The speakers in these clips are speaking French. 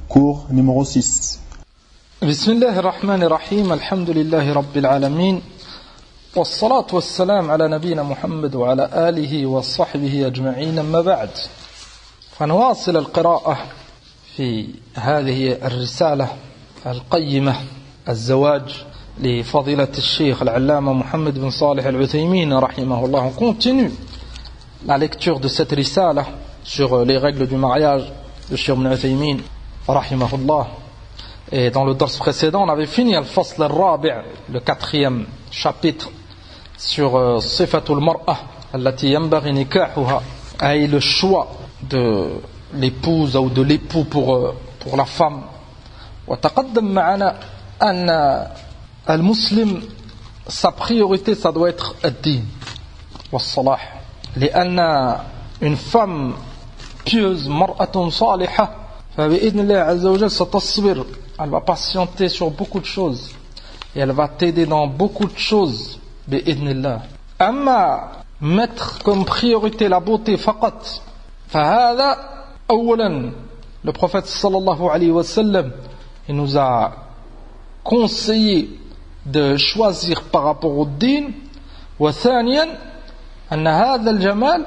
Cours numéro 6. Bismillahir Rahmanir Rahim, alhamdulillahi Rabbil Alamin, wassalatu wassalam ala nabiyyina Muhammad wa ala alihi wa sahbihi ajma'in, amma ba'd. فنواصل القراءة في هذه الرسالة القيمة الزواج لفضيلة الشيخ العلامة محمد بن صالح العثيمين رحمه الله. On continue la lecture de cette risala sur les règles du mariage de Cheikh Ibn Uthaymin rahimahullah. Et dans le dars précédent, on avait fini al-fasl al-rabi', le 4e chapitre sur sifatul mar'a allati yanbaghi nikahuha, et le choix de l'épouse ou de l'époux pour la femme. وتقدم معنا أن المسلم sa priorité ça doit être الدين والصلاح, لأن une femme pieuse مرأة صالحة فبإذن الله عز وجل ستصبر, elle va patienter sur beaucoup de choses et elle va t'aider dans beaucoup de choses بإذن الله. أما mettre comme priorité la beauté فقط فهذا أولا, le prophète sallallahu alayhi wa sallam il nous a conseillé de choisir par rapport au din. وثانيا أن هذا الجمال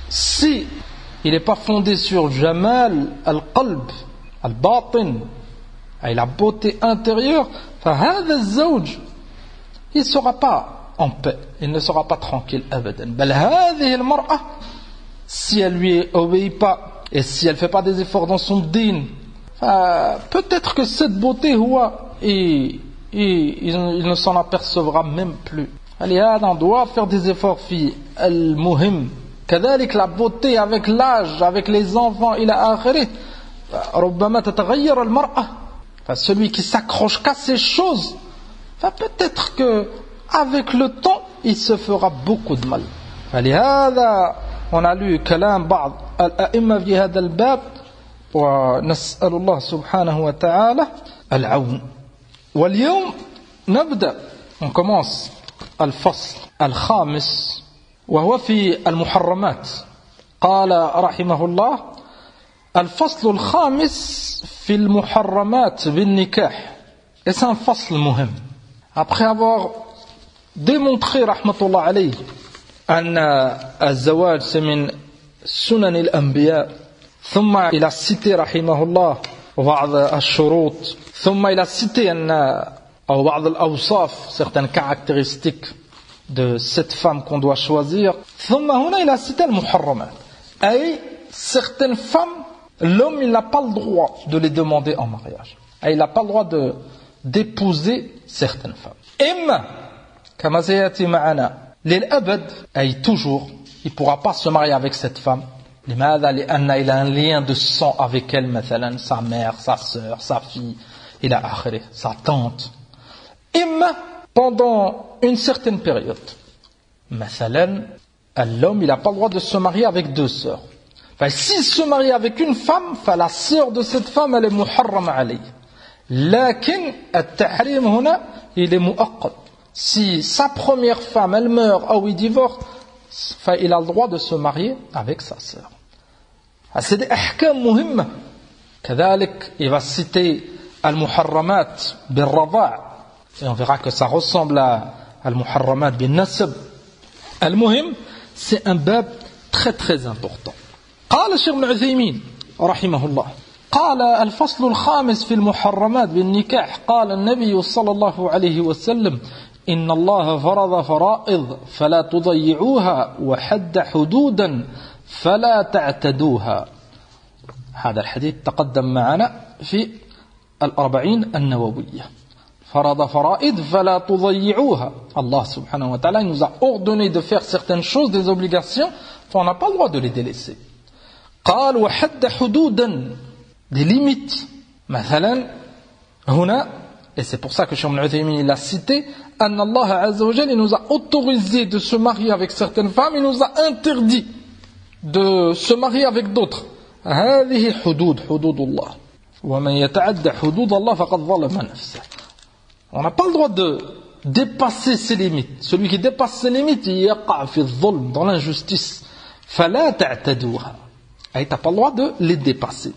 si il n'est pas fondé sur جمال القلب الباطن أي la beauté intérieure, فهذا الزوج il ne sera pas en paix, il ne sera pas tranquille أبدا. بل هذه المرأة si elle lui obéit pas et si elle fait pas des efforts dans son din, peut-être que cette beauté il ne s'en apercevra même plus. لهذا on doit faire des efforts في المهم. كذلك la beauté avec l'âge, avec les enfants إلى آخره. ربما تتغير المرأة, celui qui s'accroche qu'à ces choses, peut-être que avec le temps il se fera beaucoup de mal. فلهذا on a lu كلام بعض الأئمة في هذا الباب, ونسأل الله سبحانه وتعالى العون. واليوم نبدأ, on commence الفصل الخامس وهو في المحرمات. قال رحمه الله الفصل الخامس في المحرمات بالنكاح. Et c'est un فصل مهم. Après avoir démontré رحمة الله عليه أن الزواج c'est من سنن الأنبياء, ثم il a cité رحمه الله بعض الشروط, ثم il a cité أو بعض الأوصاف, certaines caractéristiques de cette femme qu'on doit choisir. ثم هنا il a cité المحرمات, أي certaines femmes l'homme il n'a pas le droit de les demander en mariage, il n'a pas le droit d'épouser certaines femmes. إما كما سيأتي معنا للأبد, أي toujours il ne pourra pas se marier avec cette femme. لماذا؟ لأن il a un lien de sang avec elle, مثلا sa mère, sa sœur, sa fille إلى آخره, sa tante. إما pendant une certaine période, مثلا l'homme il n'a pas le droit de se marier avec deux sœurs. S'il se marie avec une femme, la sœur de cette femme elle est محرم عليه. لكن التحريم هنا il est مؤقت. Si sa première femme elle meurt ou il divorce, il a le droit de se marier avec sa sœur. C'est des ahkam muhimma. كذلك il va citer al-muharramat bil-rada', et on verra que ça ressemble à al-muharramat bil-nasab. Al-muhim, c'est un bab très très important. قال الشيخ ابن عثيمين رحمه الله قال الفصل الخامس في المحرمات بالنكاح. قال النبي صلى الله عليه وسلم إن الله فرض فرائض فلا تضيعوها وحد حدودا فلا تعتدوها. هذا الحديث تقدم معنا في الأربعين النووية. فرض فرائض فلا تضيعوها. Allah subhanahu wa ta'ala nous a ordonné de faire certaines choses, des obligations, on n'a pas le droit de les délaisser. قال وحد حدودا, des limites. مثلا هنا, et c'est pour ça que Cheikh Ibn Uthaymin il a cité, أن الله عز وجل il nous a autorisé de se marier avec certaines femmes, il nous a interdit de se marier avec d'autres. هذه حدود الله ومن يتعدى حدود الله فقد ظلم نفسه. On n'a pas le droit de dépasser ses limites. Celui qui dépasse ses limites, il yaqa fi الظلم, dans l'injustice. فلا تعتدوها, tu n'as pas le droit de les dépasser.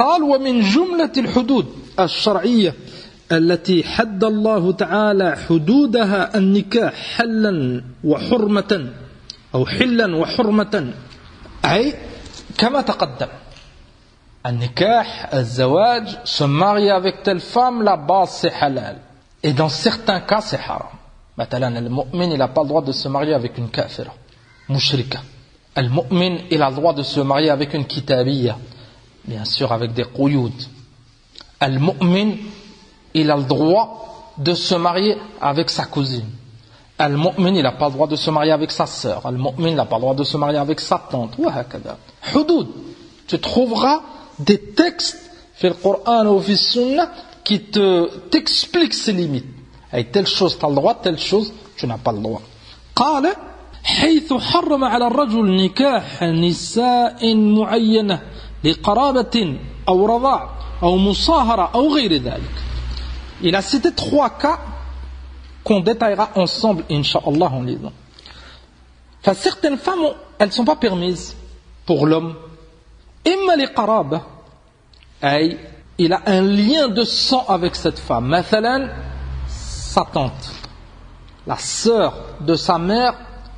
قال ومن جملة الحدود الشرعية التي حد الله تعالى حدودها النكاح حلا وحرمة أو حلا وحرمة أي كما تقدم النكاح الزواج se marier avec telle femme la base c'est halal et dans certains cas c'est haram. مثلا المؤمن il n'a pas le droit de se marier avec une kafira mushrika. المؤمن il a le droit de se marier avec une kitabiyya, bien sûr avec des quyud. المؤمن il a le droit de se marier avec sa cousine. Al-mu'min, il n'a pas le droit de se marier avec sa sœur. Al-mu'min, il n'a pas le droit de se marier avec sa tante. Hudud. Tu trouveras des textes dans le Coran ou dans le Sunna qui t'expliquent ces limites. Et telle chose tu as le droit, telle chose tu n'as pas le droit. قال حيث حرم على الرجل نكاح نساء معينة لقرابة أو رضاع أو مصاهرة أو غير ذلك. Il a cité 3 cas qu'on détaillera ensemble, Inch'Allah, en lisant. Enfin, certaines femmes, elles ne sont pas permises pour l'homme. Imma li qaraba, il a un lien de sang avec cette femme. Mathalan, sa tante, la sœur de sa mère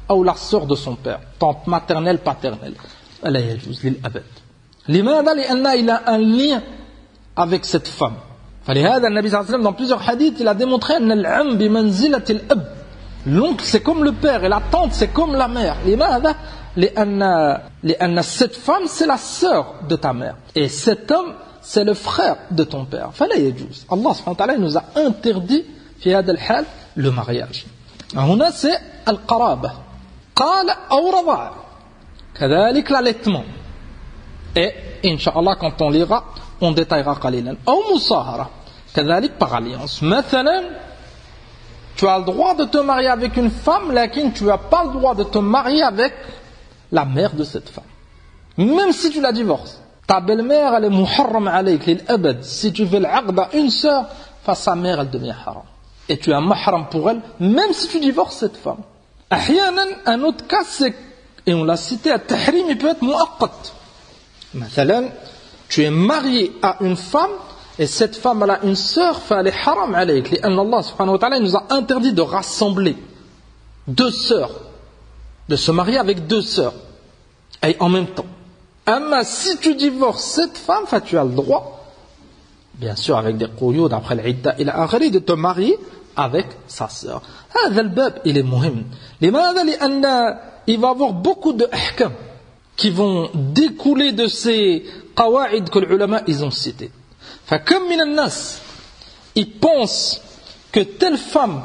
ou la sœur de son père, tante maternelle, paternelle. Elle est juste l'abad. Limada li'anna il a un lien avec cette femme. فلهذا النبي صلى الله عليه وسلم dans plusieurs hadiths il a démontré أن العم بمنزلة الأب. L'oncle c'est comme le père et la tante c'est comme la mère. لماذا؟ لأن cette femme c'est la sœur de ta mère et cet homme c'est le frère de ton père. فلا يجوز. Allah subhanahu wa ta'ala nous a interdit في هذا الحال le mariage. هنا c'est القرابة. قال أو رضاع. كذلك l'allaitement. Et Inch'Allah quand on lira on détaillera قليلا. أو مصاهرة. كذلك par alliance. مثلا tu as le droit de te marier avec une femme, mais tu n'as pas le droit de te marier avec la mère de cette femme. Même si tu la divorces. Ta belle-mère, elle est muharram alayk lil-abad. Si tu fais l'aqd à une sœur, sa mère, elle devient haram. Et tu es un mahram pour elle, même si tu divorces cette femme. Ahyanan, un autre cas, c'est, et on l'a cité, al-tahrim, il peut être muaqqat. Mathalan, tu es marié à une femme, et cette femme elle a une sœur, elle est haram alayk. Li'anna Allah subhanahu wa ta'ala nous a interdit de rassembler 2 sœurs, de se marier avec 2 sœurs, et en même temps. Mais si tu divorces cette femme, tu as le droit, bien sûr avec des quyud, après l'idda, de te marier avec sa sœur. هذا الباب il est muhim. لماذا؟ لأن il va y avoir beaucoup de ahkam qui vont découler de ces qawaid que les ulama ils ont cités. Comme min al-nas, ils pensent que telle femme,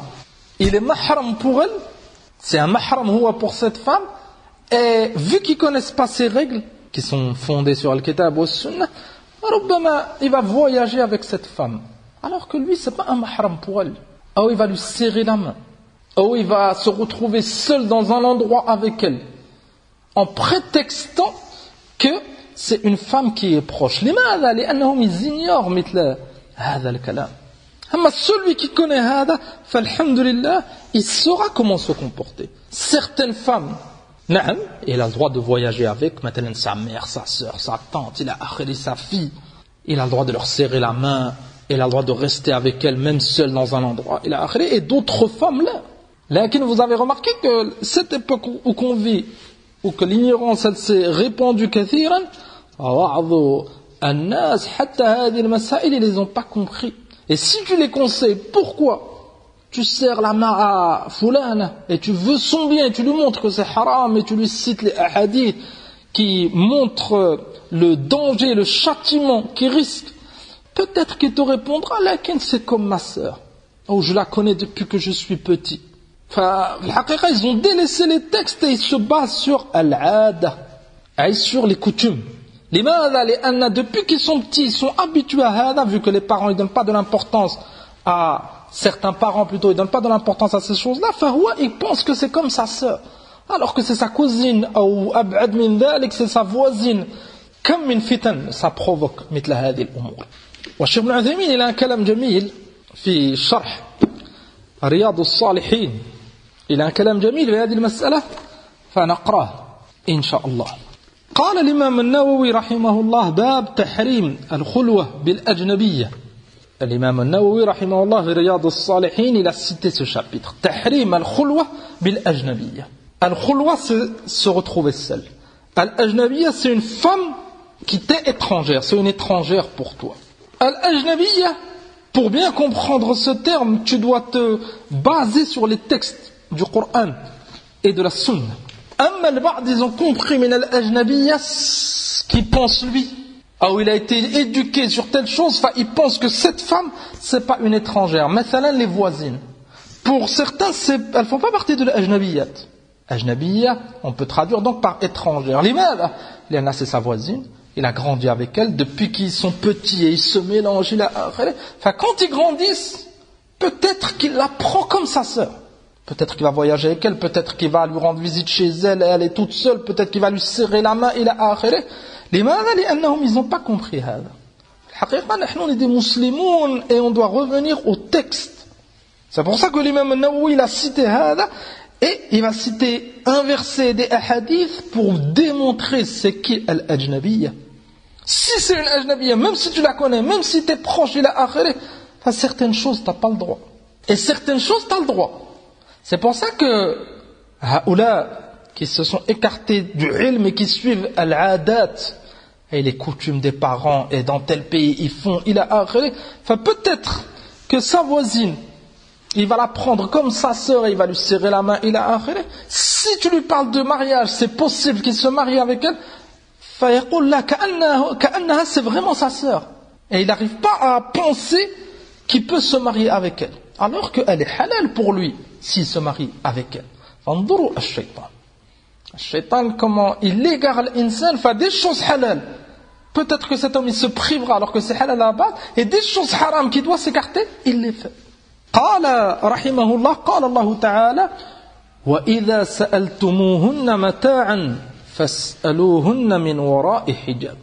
il est mahram pour elle, c'est un mahram huwa pour cette femme, et vu qu'ils ne connaissent pas ces règles, qui sont fondées sur le kitab ou le sunnah, il va voyager avec cette femme. Alors que lui, ce n'est pas un mahram pour elle. Ou il va lui serrer la main. Ou il va se retrouver seul dans un endroit avec elle. En prétextant que c'est une femme qui est proche. لماذا؟ لأنهم ignorent مثل هذا الكلام. أما celui qui connaît هذا, فالحمد لله, il saura comment se comporter. Certaines femmes, نعم, il a le droit de voyager avec, maintenant sa mère, sa sœur, sa tante, il a akhiri sa fille, il a le droit de leur serrer la main, il a le droit de rester avec elle, même seule dans un endroit, il a akhiri, et d'autres femmes là. Là, vous avez remarqué que cette époque où qu'on vit, où que l'ignorance elle s'est répandue كثيرا, بعض الناس حتى هذه المسائل ils les ont pas compris. Et si tu les conseilles, pourquoi tu serres la main à fulana et tu veux son bien et tu lui montres que c'est haram et tu lui cites les hadiths qui montrent le danger, le châtiment qu'il risque, peut-être qu'il te répondra laquelle c'est comme ma sœur, ou je la connais depuis que je suis petit. Ils ont délaissé les textes et ils se basent sur al-'ada, et sur les coutumes. لماذا؟ لأن depuis qu'ils sont petits, ils sont habitués à ça, vu que les parents ne donnent pas de l'importance à certains parents plutôt, ils ne donnent pas de l'importance à ces choses-là, ils pensent que c'est comme sa sœur, alors que c'est sa cousine, ou ab'ad min dhalik, c'est sa voisine. Comme min fitan, ça provoque مثل هذه الأمور. والشيخ ابن عثيمين il a un كلام جميل في شرح رياض الصالحين. Il a un كلام جميل في هذه المسألة فنقراه إن شاء الله. قال الإمام النووي رحمه الله باب تحريم الخلوة بالأجنبية. L'imam al-Nawawi rahimahullah في رياض الصالحين il a cité ce chapitre. تحريم الخلوة بالأجنبية. Al-khulwa c'est se retrouver seul. Al-ajnabiyya c'est une femme qui t'est étrangère, c'est une étrangère pour toi. Al-ajnabiyya, pour bien comprendre ce terme, tu dois te baser sur les textes du Coran et de la Sunna. Amma al-ba'd, ils ont compris min al-ajnabiyya ce qu'il pense lui. Ou il a été éduqué sur telle chose, il pense que cette femme, c'est pas une étrangère. Mathalan, les voisines. Pour certains, elles font pas partie de l'ajnabiyyat. Ajnabiyya, on peut traduire donc par étrangère. L'imam, c'est sa voisine. Il a grandi avec elle depuis qu'ils sont petits et ils se mélangent. Quand ils grandissent, peut-être qu'il la prend comme sa sœur. Peut-être qu'il va voyager avec elle, peut-être qu'il va lui rendre visite chez elle et elle est toute seule, peut-être qu'il va lui serrer la main. Ils n'ont pas compris ça. Nous, on est des musulmans et on doit revenir au texte. C'est pour ça que l'imam al-Nawawi il a cité ça. Et il va citer un verset des hadiths pour démontrer c'est qui al-ajnabiyya. Si c'est une ajnabiyya, même si tu la connais, même si tu es proche de la akhirah, certaines choses tu n'as pas le droit. Et certaines choses tu as le droit. C'est pour ça que haoula qui se sont écartés du ilm et qui suivent al-adat et les coutumes des parents et dans tel pays ils font il a akhirah, peut-être que sa voisine il va la prendre comme sa sœur et il va lui serrer la main. Si tu lui parles de mariage, c'est possible qu'il se marie avec elle. C'est vraiment sa sœur. Et il n'arrive pas à penser qu'il peut se marier avec elle. Alors qu'elle est halal pour lui s'il se marie avec elle. Fanduru al-shaytan. Al-shaytan, comment il égare l'insan, fait des choses halal. Peut-être que cet homme il se privera alors que c'est halal à la base. Et des choses haram qui doivent s'écarter, il les fait. قال رحمه الله قال الله تعالى وإذا سألتموهن متاعا فاسألوهن من وراء حجاب.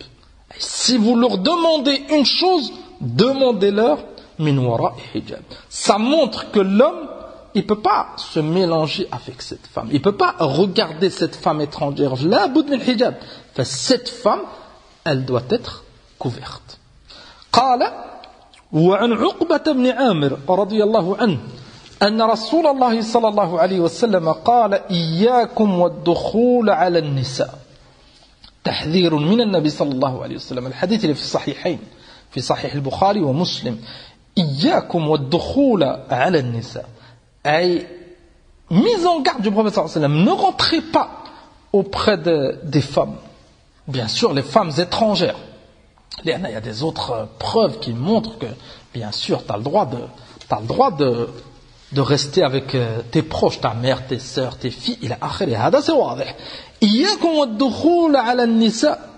Si vous leur demandez une chose, demandez-leur min wara'i hijab. Ça montre que l'homme il ne peut pas se mélanger avec cette femme. Il ne peut pas regarder cette femme étrangère. La bout min hijab. Cette femme, elle doit être couverte. قال وعن عقبة بن عامر رضي الله عنه أن رسول الله صلى الله عليه وسلم قال إياكم والدخول على النساء تحذير من النبي صلى الله عليه وسلم. الحديث اللي في الصحيحين في صحيح البخاري ومسلم. إياكم والدخول على النساء أي mise en garde du prophète صلى الله عليه وسلم. Ne rentrez pas auprès des femmes, bien sûr les femmes étrangères. Il y a des autres preuves qui montrent que, bien sûr, tu as le droit de rester avec tes proches, ta mère, tes sœurs, tes filles. Il a akhiri. هذا c'est واضح. إياكم والدخول على النساء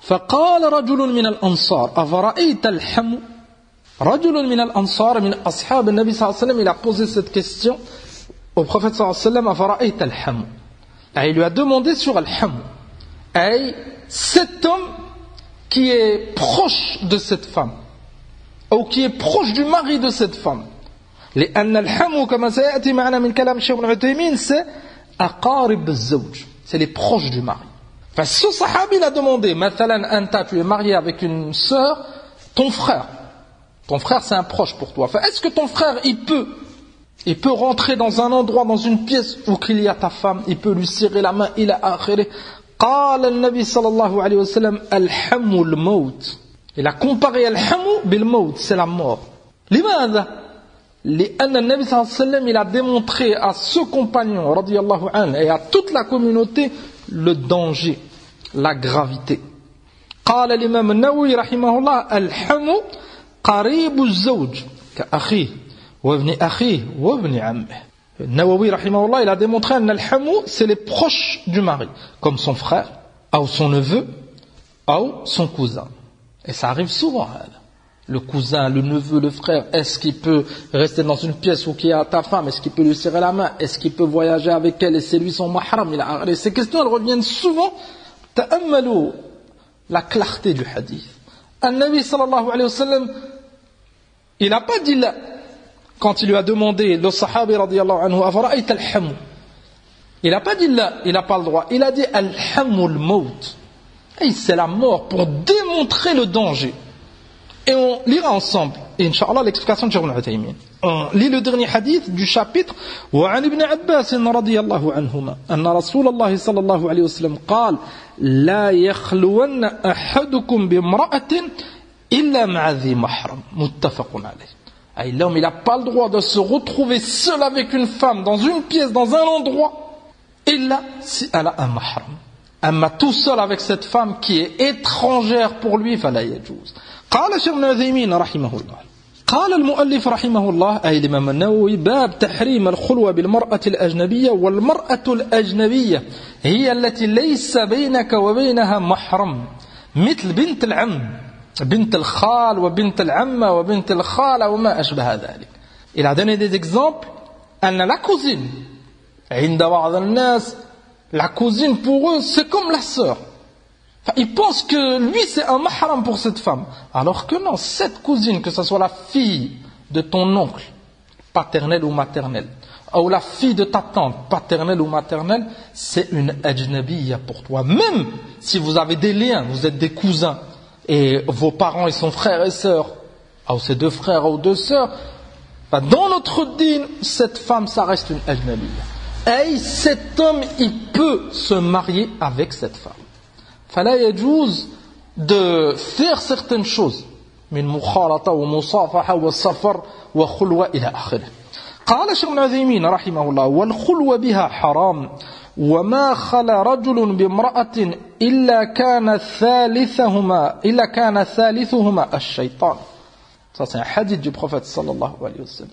فقال رجل من الأنصار أفرأيت الحم. رجل من الأنصار من أصحاب النبي صلى الله عليه وسلم il a posé cette question au prophète صلى الله عليه وسلم أفرأيت الحم. Et il lui a demandé sur al-ham. Et cet homme qui est proche de cette femme ou qui est proche du mari de cette femme. لأن الحم كما سيأتي معنا من كلام الشيخ ابن عثيمين c'est أقارب الزوج, c'est les proches du mari. Ce sahabi l'a demandé, مثلا أنت tu es marié avec une sœur, ton frère c'est un proche pour toi. Est-ce que ton frère il peut rentrer dans un endroit, dans une pièce où il y a ta femme, il peut lui serrer la main, il a akhiré. قال النبي صلى الله عليه وسلم الحم الموت. Il a comparé الحم بالموت, c'est la mort. لماذا؟ لأن النبي صلى الله عليه وسلم il a démontré à ce compagnon رضي الله عنه et à toute la communauté le danger, la gravité. قال الإمام النووي رحمه الله الحم قريب الزوج كأخيه وابن أخيه وابن عمه. Nawawi rahimahullah il a démontré que al-hamu c'est les proches du mari, comme son frère, ou son neveu, ou son cousin. Et ça arrive souvent. Le cousin, le neveu, le frère, est-ce qu'il peut rester dans une pièce où il y a ta femme, est-ce qu'il peut lui serrer la main, est-ce qu'il peut voyager avec elle et c'est lui son mahram. Ces questions elles reviennent souvent. Ta'ammalou la clarté du hadith. An-Nabi sallallahu alayhi wa sallam il n'a pas dit là. Quand il lui a demandé, le sahabi radiyallahu anhu, afara'ayt al-hamu. Il n'a pas dit là, il n'a pas le droit. Il a dit al-hamu al-maut. Et c'est la mort pour démontrer le danger. Et on lira ensemble, Inch'Allah, l'explication de Cheikh Ibn Uthaymin. On lit le dernier hadith du chapitre. وعن ابن عباس رضي الله عنهما أن رسول الله صلى الله عليه وسلم قال لا يخلون أحدكم بامرأة إلا مع ذي محرم متفق عليه. L'homme, il n'a pas le droit de se retrouver seul avec une femme dans une pièce, dans un endroit, إلا si elle a un mahram. أما tout seul avec cette femme qui est étrangère pour lui, فلا يجوز. قال شيخ ابن عثيمين رحمه الله قال المؤلف رحمه الله أي الإمام النووي باب تحريم الخلوة بالمرأة الأجنبية والمرأة الأجنبية هي التي ليس بينك وبينها محرم مثل بنت العم بنت الخال وبنت العمة وبنت الخالة وما أشبه ذلك. Il a donné des exemples أن la cousine عند بعض الناس la cousine pour eux c'est comme la sœur. Enfin, ils pensent que lui c'est un mahram pour cette femme, alors que non, cette cousine, que ce soit la fille de ton oncle, paternel ou maternel, ou la fille de ta tante, paternelle ou maternelle, c'est une ajnabiyya pour toi. Même si vous avez des liens, vous êtes des cousins, et vos parents ils sont frères et sœurs, ou c'est deux frères ou deux sœurs, dans notre dîn, cette femme ça reste une ajnabiyya. Et cet homme il peut se marier avec cette femme. فلا يجوز de faire certaines choses من مخالطة ومصافحة وسفر وخلوة إلى آخره. قال شيخ ابن عثيمين رحمه الله والخلوة بها حرام وما خلا رجل بامرأة إلا كان ثالثهما الشيطان. Ça c'est un hadith du prophète sallallahu alayhi wa sallam.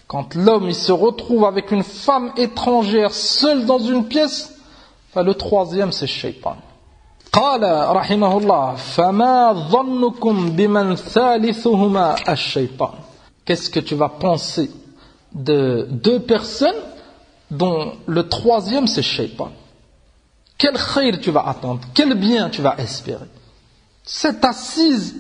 Quand l'homme il se retrouve avec une femme étrangère seule dans une pièce, le troisième c'est shaitan. قال رحمه الله فما ظنكم بمن ثالثهما الشيطان. Qu'est-ce que tu vas penser de deux personnes dont le troisième c'est shaitan? Quel khayr tu vas attendre? Quel bien tu vas espérer? Cette assise,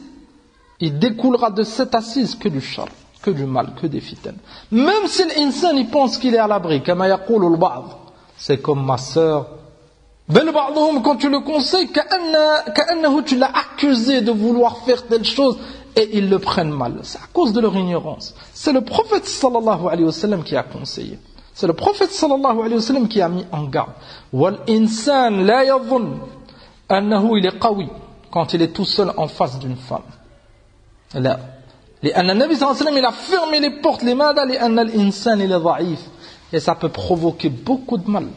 il découlera de cette assise que du char, que du mal, que des fitanes. Même si l'insan il pense qu'il est à l'abri, كما يقول البعض, c'est comme ma sœur. Quand tu le conseilles, كأنه tu l'as accusé de vouloir faire telle chose et ils le prennent mal. C'est à cause de leur ignorance. C'est le prophète sallallahu alayhi wa sallam qui a conseillé. C'est le prophète sallallahu alayhi wa sallam qui a mis en garde. وَالْإِنسَانِ لَا يَظُنْ أَنَّهُ il est qawi quand il est tout seul en face d'une femme. Là. لأن النبي صلى الله عليه وسلم il a fermé les portes. لماذا؟ لأن الإنسان il est ضعيف. Et ça peut provoquer beaucoup de mal.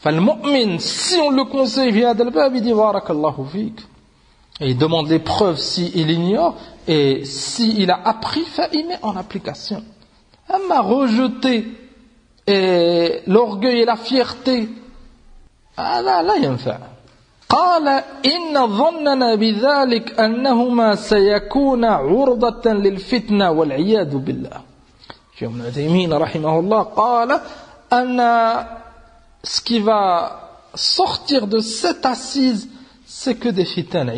فالمؤمن, si on le conseille via Al-Bab, il dit Barakallahu fik. Et il demande les preuves s'il ignore, et s'il a appris, il met en application. Amma rejeter et l'orgueil et la fierté, لا ينفع. قال إن ظننا بذلك أنهما سيكون عرضة للفتنة والعياذ بالله. ابن عثيمين رحمه الله قال أن ce qui va sortir de cette assise, c'est que des fitanes,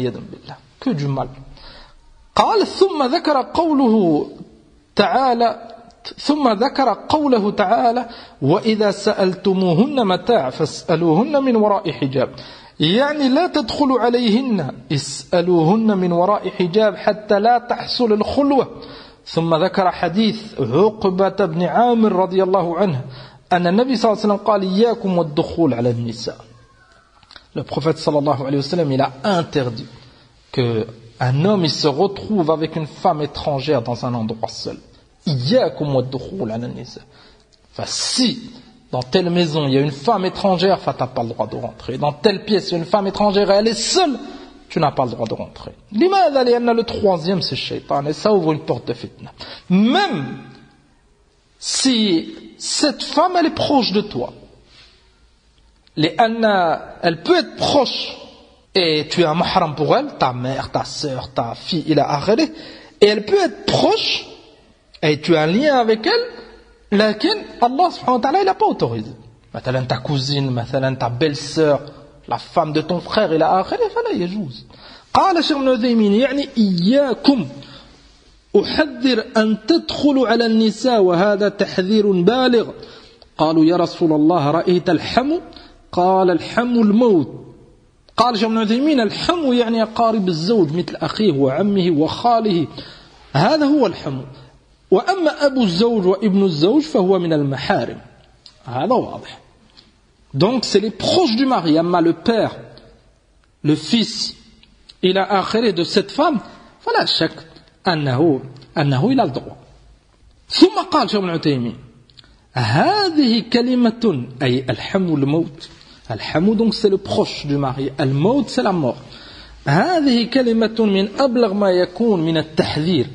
que du mal. قال ثم ذكر قوله تعالى وإذا سألتموهن متاع فاسألوهن من وراء حجاب. يعني لا تدخلوا عليهن اسألوهن من وراء حجاب حتى لا تحصل الخلوة. ثم ذكر حديث عقبة بن عامر رضي الله عنه أن النبي صلى الله عليه وسلم قال إياكم والدخول على النساء. Le prophète sallallahu alayhi wa sallam il a interdit qu'un homme il se retrouve avec une femme étrangère dans un endroit seul. إياكم والدخول على النساء. Enfin, si dans telle maison il y a une femme étrangère, tu n'as pas le droit de rentrer. Dans telle pièce il y a une femme étrangère et elle est seule, tu n'as pas le droit de rentrer. لماذا؟ لأن le troisième c'est shaitan et ça ouvre une porte de fitna. Même si cette femme elle est proche de toi, elle peut être proche et tu es un mahram pour elle, ta mère, ta sœur, ta fille, et elle peut être proche et tu as un lien avec elle, laquelle Allah subhanahu wa ta'ala il n'a pas autorisé. مثلا ta cousine, مثلا ta belle-sœur, la femme de ton frère, فلا يجوز. قال شيخ ابن عثيمين يعني إياكم أحذر أن تدخلوا على النساء وهذا تحذير بالغ. قالوا يا رسول الله رأيت الحم؟ قال الحم الموت. قال شيخ ابن عثيمين الحمو يعني قارب الزوج مثل أخيه وعمه وخاله هذا هو الحمو وأما أبو الزوج وابن الزوج فهو من المحارم هذا واضح. Donc c'est les proches du mari, أما le père, le fils إلى آخره de cette femme فلا شك أنه إلى الضوء. ثم قال شيخ ابن عثيمين هذه كلمة أي الحمو الموت. الحمو donc c'est le proche du mari, الموت c'est la mort. هذه كلمة من أبلغ ما يكون من التحذير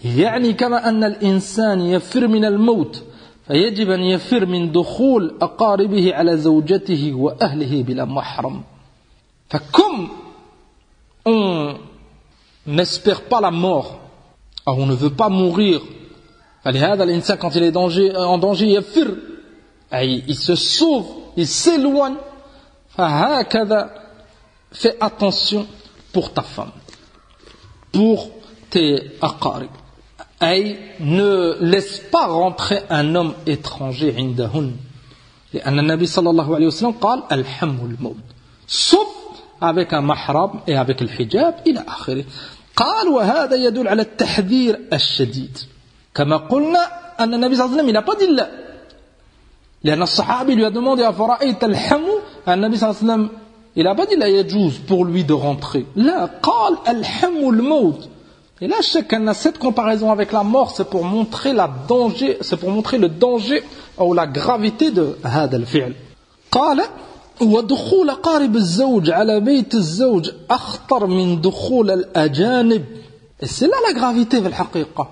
يعني كما أن الإنسان يفر من الموت فيجب أن يفر من دخول أقاربه على زوجته وأهله بلا محرم. فكم on n'espère pas la mort, on ne veut pas mourir, فلهذا الإنسان quand il est en danger يفر أي il se sauve, il s'éloigne. فهكذا fais attention pour ta femme, pour tes أقارب. أي ne laisse pas rentrer un homme étranger عندهن لأن النبي صلى الله عليه وسلم قال الحمو الموت sauf avec un mahram et avec le hijab إلى آخره. قال وهذا يدل على التحذير الشديد كما قلنا أن النبي صلى الله عليه وسلم il n'a pas dit لا لأن الصحابي lui a demandé أفرأيت الحمو النبي صلى الله عليه وسلم il n'a pas dit لا يجوز pour lui de rentrer لا قال الحمو الموت. Et là, chacun cette comparaison avec la mort, c'est pour montrer le danger ou la gravité de هذا الفعل. قال ودخول قارب الزوج على بيت الزوج أخطر من دخول الأجانب. Et c'est là la gravité في الحقيقة.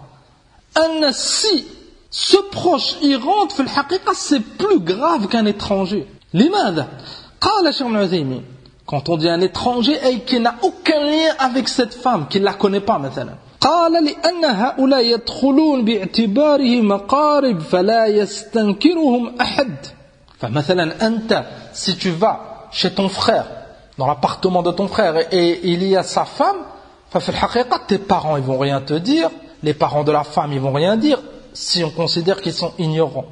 أن si ce proche y rentre في الحقيقة, c'est plus grave qu'un étranger. لماذا؟ قال شيخ ابن عثيمين quand on dit un étranger et qui n'a aucun lien avec cette femme, qui ne la connaît pas مثلا. قال لأن هؤلاء يدخلون باعتبارهم مقارب فلا يستنكرهم أحد. فمثلا أنت si tu vas chez ton frère dans l'appartement de ton frère et il y a sa femme ففي الحقيقة tes parents ils vont rien te dire, les parents de la femme ils vont rien dire si on considère qu'ils sont ignorants.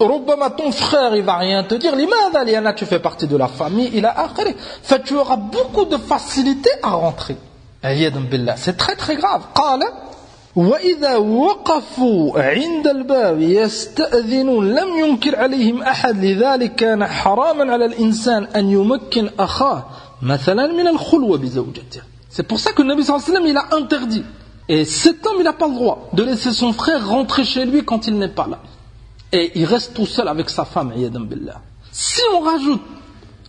ربما ton frère il va rien te dire لماذا؟ لأن tu fais partie de la famille إلى آخره. fait tu auras beaucoup de facilité à rentrer. عياذا بالله c'est très très grave. قال وإذا وقفوا عند الباب يستأذنون لم ينكر عليهم أحد لذلك كان حراما على الإنسان أن يمكن أخاه مثلا من الخلوة بزوجته. c'est pour ça que le Nabi sallallahu alayhi wa sallam il a interdit et cet homme il n'a pas le droit de laisser son frère rentrer chez lui quand il n'est pas là et il reste tout seul avec sa femme. عياذا بالله. si on rajoute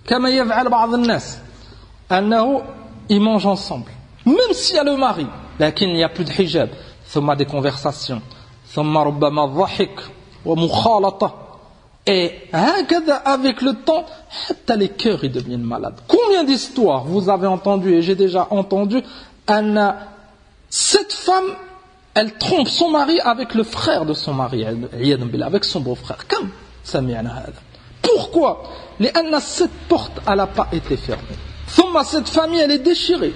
كما يفعل بعض الناس أنه ils mangent ensemble même s'il y a le mari لكن il n'y a plus de hijab ثم des conversations ثم ربما ضحك ومخالطة et هكذا avec le temps حتى les cœurs ils deviennent malades. Combien d'histoires vous avez entendu et j'ai déjà entendu أن cette femme elle trompe son mari avec le frère de son mari عياذا بالله avec son beau-frère. كم سمعنا هذا. Pourquoi? لأن cette porte elle n'a pas été fermée. ثم cette famille elle est déchirée.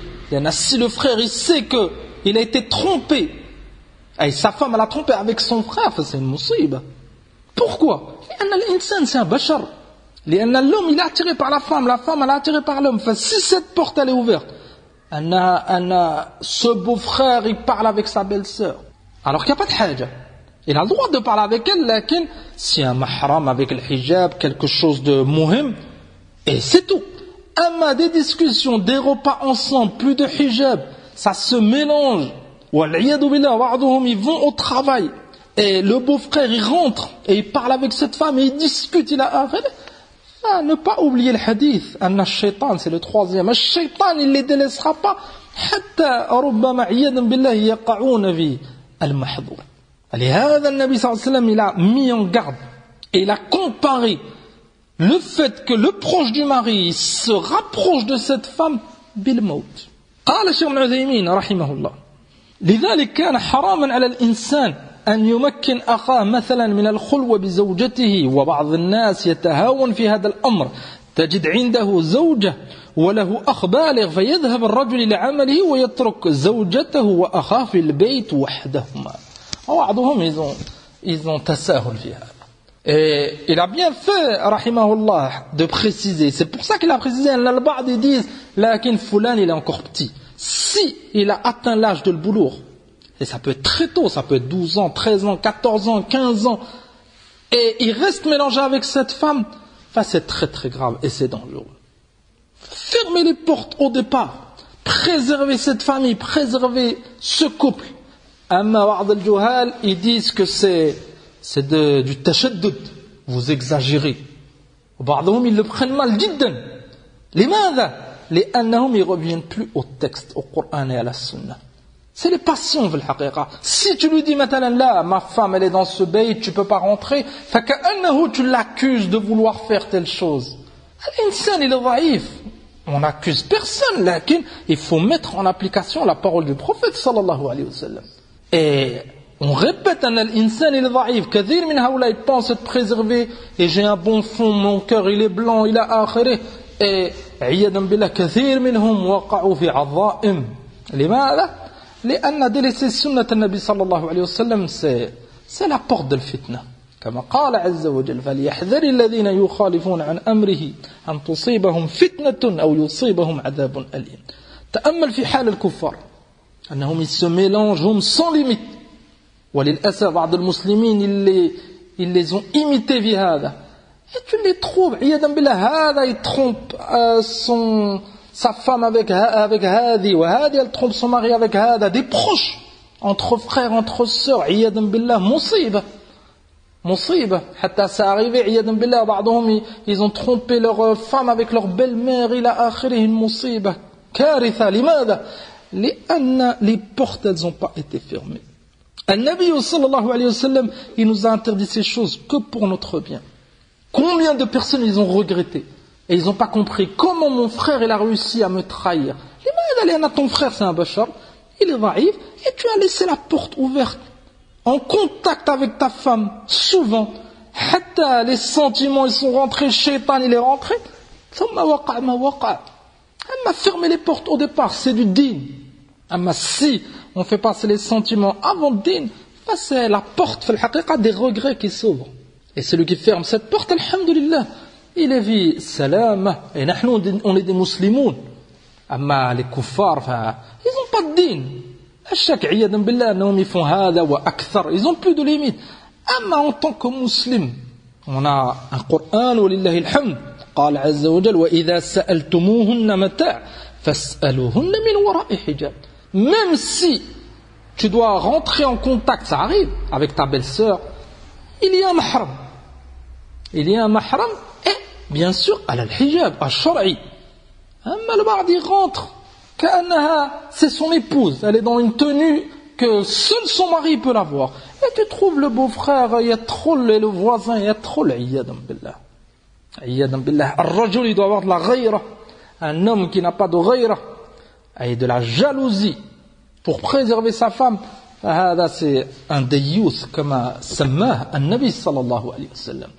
Si le frère il sait qu'il a été trompé et sa femme elle a trompé avec son frère, c'est une musiba. Pourquoi? لأن الإنسان c'est un bachar. لأن l'homme il est attiré par la femme elle est attirée par l'homme. Si cette porte elle est ouverte, ce beau-frère il parle avec sa belle-sœur alors qu'il n'y a pas de haja, il a le droit de parler avec elle, mais si un mahram avec le hijab, quelque chose de muhim, et c'est tout. Amma des discussions, des repas ensemble, plus de hijab, ça se mélange. Wal'iyadu billah, ba'duhum, ils vont au travail. Et le beau-frère, il rentre, et il parle avec cette femme, et il discute, il a affaire. Ne pas oublier le hadith. Anna shaitan, c'est le troisième. Le shaitan, il ne les délaissera pas. Hatta, rubbama, iyadan billah, yaqa'ouna fi al-mahdhur. لهذا النبي صلى الله عليه وسلم il a mis en garde et il a comparé le fait que le proche du mari se rapproche de cette femme بالموت. قال الشيخ ابن عثيمين رحمه الله لذلك كان حراما على الإنسان أن يمكن أخاه مثلا من الخلوة بزوجته وبعض الناس يتهاون في هذا الأمر تجد عنده زوجة وله أخ بالغ فيذهب الرجل لعمله ويترك زوجته وأخاه في البيت وحدهما. بعضهم ils ont تساهل في هذا Et il a bien fait, rahimahullah, de préciser. C'est pour ça qu'il a précisé, al-ba'd, ils disent, lakin fulan, il est encore petit. Si il a atteint l'âge de l'boulour, et ça peut être très tôt, ça peut être 12 ans, 13 ans, 14 ans, 15 ans, et il reste mélangé avec cette femme, c'est très très grave et c'est dangereux. Fermez les portes au départ, préservez cette famille, préservez ce couple. Amma ba'd al-juhal, ils disent que c'est du tashaddud, vous exagérez. Ba'dhum, ils le prennent mal jiddan. Limadha? Li'annahum, ils reviennent plus au texte, au Coran et à la Sunna. C'est les passions, fil haqiqa. Si tu lui dis maintenant là, ma femme elle est dans ce bayt, tu peux pas rentrer, faka'annahu, tu l'accuses de vouloir faire telle chose. L'insan il est dhaïf. On n'accuse personne, lakin il faut mettre en application la parole du prophète sallallahu alayhi wa sallam. Et on répète, l'insan il est dhaïf. Kathir min haoula, il pense être préservé, et j'ai un bon fond, mon cœur il est blanc, il a akhiré. Et عياذا بالله كثير منهم وقعوا في عظائم. لماذا؟ لأن délaisser سنة النبي صلى الله عليه وسلم c'est la porte de الفتنة. كما قال عز وجل فليحذر الذين يخالفون عن أمره أن تصيبهم فتنة أو يصيبهم عذاب أليم. تأمل في حال الكفار أنهم ils se mélangent sans limite. وللأسف بعض المسلمين ils les ont imités في هذا. Et tu les trouves, il trompe sa femme avec Hadi, ou Hadi elle trompe son mari avec Hada, des proches, entre frères, entre sœurs, musiba. Hatta ça arrivé, ils ont trompé leur femme avec leur belle-mère, une musiba. Karitha, limada. Les portes, elles n'ont pas été fermées. Al-Nabi sallallahu alayhi wa sallam, il nous a interdit ces choses que pour notre bien. Combien de personnes ils ont regretté et ils n'ont pas compris comment mon frère il a réussi à me trahir. Ton frère c'est un bachar, il est dhaïf et tu as laissé la porte ouverte en contact avec ta femme souvent. Hatta les sentiments ils sont rentrés, shaitan il est rentré. Elle m'a fermé les portes au départ, c'est du din. Si on fait passer les sentiments avant le din, c'est la porte des regrets qui s'ouvrent. Et celui qui ferme cette porte, alhamdulillah, il est vie salama. Et nous, on est des musulmans. Amma les kuffars, ils n'ont pas de din. À chaque iyadan billah, ils font hada wa akthar. Ils n'ont plus de limite. Amma en tant que musulmans, on a un Coran, walillahi alhamd. قال عز وجل وإذا سألتموهن متاع فاسألوهن من وراء حجاب. Même si tu dois rentrer en contact, ça arrive, avec ta belle-sœur, il y a un mahram. Il y a un mahram et, bien sûr, al-hijab, al-shar'i. Amma le ba'd, il rentre, c'est son épouse, elle est dans une tenue que seul son mari peut l'avoir. Et tu trouves le beau-frère, il y a trop le voisin, il y a trop l'iyadam billah. Iyadam billah. Al-rajul, il doit avoir de la ghayra. Un homme qui n'a pas de ghayra, et de la jalousie, pour préserver sa femme. هذا c'est un dayous comme سماه النبي صلى الله عليه وسلم.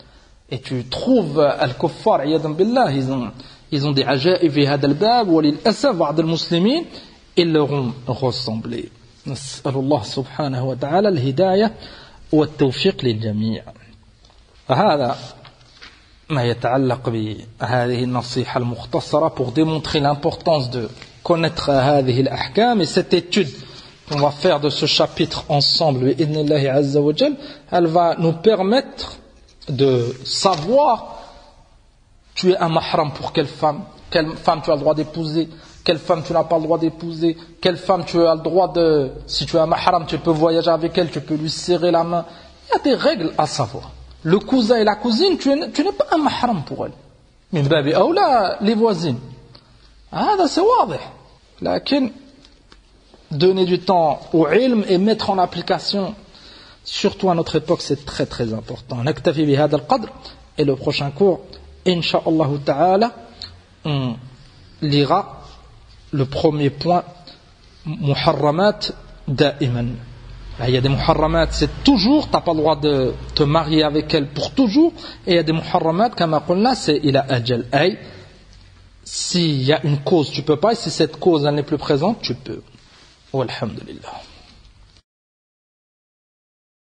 Et tu trouves al-kuffar عياذا بالله ils ont des ajaïb في هذا الباب وللأسف بعض المسلمين ils leur ont ressemblé. نسأل الله سبحانه وتعالى الهداية والتوفيق للجميع. هذا ما يتعلق بهذه النصيحة المختصرة pour démontrer l'importance de connaître هذه الأحكام. Et cette étude qu'on va faire de ce chapitre ensemble, elle va nous permettre de savoir tu es un mahram pour quelle femme tu as le droit d'épouser, quelle femme tu n'as pas le droit d'épouser, quelle femme tu as le droit de, si tu es un mahram tu peux voyager avec elle, tu peux lui serrer la main. Il y a des règles à savoir. Le cousin et la cousine, tu n'es pas un mahram pour elle. Min babi awla, les voisines. C'est واضح. Lakin donner du temps au ilm et mettre en application, surtout à notre époque, c'est très très important. Naktafi bi hada al-qadr. Et le prochain cours, Inch'Allah ta'ala, on lira le premier point, muharramat da'iman. Il y a des muharramat, c'est toujours, tu n'as pas le droit de te marier avec elle pour toujours. Et il y a des muharramat, comme on l'a, c'est il a ajal. S'il y a une cause, tu peux pas. Et si cette cause elle n'est plus présente, tu peux. Walhamdulillah.